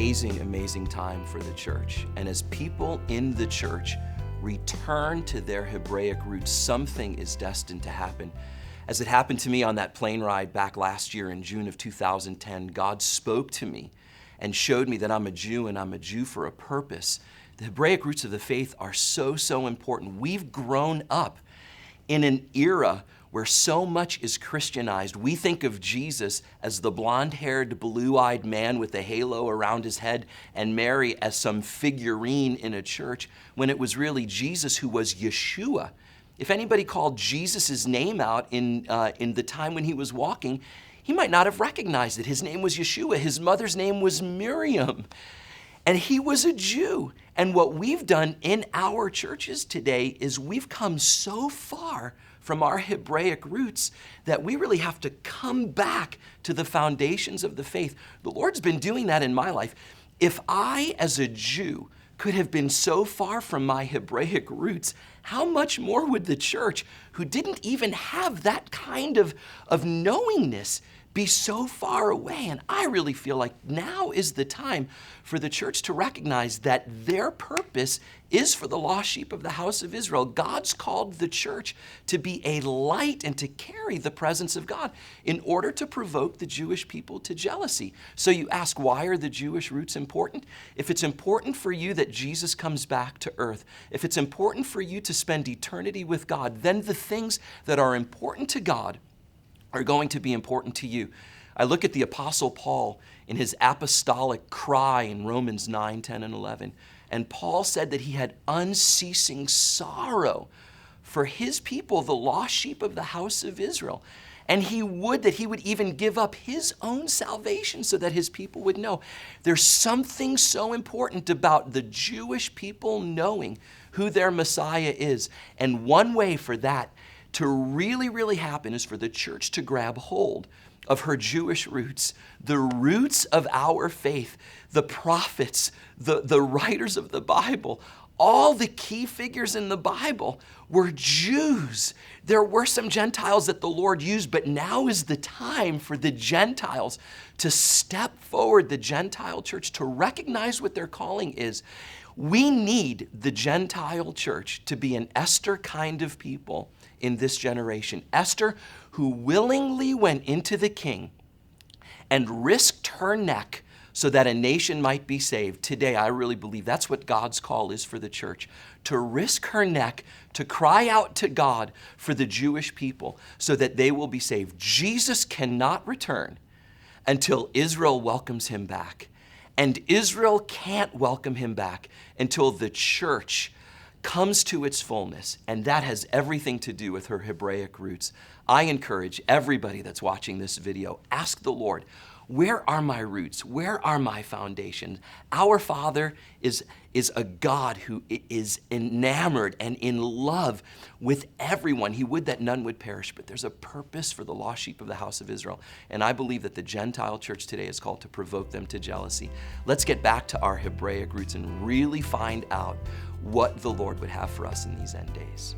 amazing, amazing time for the church. And as people in the church return to their Hebraic roots, something is destined to happen. As it happened to me on that plane ride back last year in June of 2010, God spoke to me and showed me that I'm a Jew and I'm a Jew for a purpose. The Hebraic roots of the faith are so, so important. We've grown up in an era where so much is Christianized. We think of Jesus as the blonde-haired, blue-eyed man with a halo around his head and Mary as some figurine in a church, when it was really Jesus who was Yeshua. If anybody called Jesus' name out in the time when he was walking, he might not have recognized it. His name was Yeshua. His mother's name was Miriam. And he was a Jew. And what we've done in our churches today is we've come so far from our Hebraic roots that we really have to come back to the foundations of the faith. The Lord's been doing that in my life. If I, as a Jew, could have been so far from my Hebraic roots, how much more would the church, who didn't even have that kind of knowingness, be so far away? And I really feel like now is the time for the church to recognize that their purpose is for the lost sheep of the house of Israel. God's called the church to be a light and to carry the presence of God in order to provoke the Jewish people to jealousy. So you ask, why are the Jewish roots important? If it's important for you that Jesus comes back to earth, if it's important for you to spend eternity with God, then the things that are important to God are going to be important to you. I look at the Apostle Paul in his apostolic cry in Romans 9, 10, and 11. And Paul said that he had unceasing sorrow for his people, the lost sheep of the house of Israel. And he would even give up his own salvation so that his people would know. There's something so important about the Jewish people knowing who their Messiah is. And one way for that to really, really happen is for the church to grab hold of her Jewish roots, the roots of our faith, the prophets, the writers of the Bible. All the key figures in the Bible were Jews. There were some Gentiles that the Lord used, but now is the time for the Gentiles to step forward, the Gentile church, to recognize what their calling is. We need the Gentile church to be an Esther kind of people in this generation. Esther, who willingly went into the king and risked her neck so that a nation might be saved. Today, I really believe that's what God's call is for the church, to risk her neck, to cry out to God for the Jewish people so that they will be saved. Jesus cannot return until Israel welcomes him back. And Israel can't welcome him back until the church comes to its fullness, and that has everything to do with her Hebraic roots. I encourage everybody that's watching this video, ask the Lord, where are my roots? Where are my foundations? Our Father is a God who is enamored and in love with everyone. He would that none would perish, but there's a purpose for the lost sheep of the house of Israel. And I believe that the Gentile church today is called to provoke them to jealousy. Let's get back to our Hebraic roots and really find out what the Lord would have for us in these end days.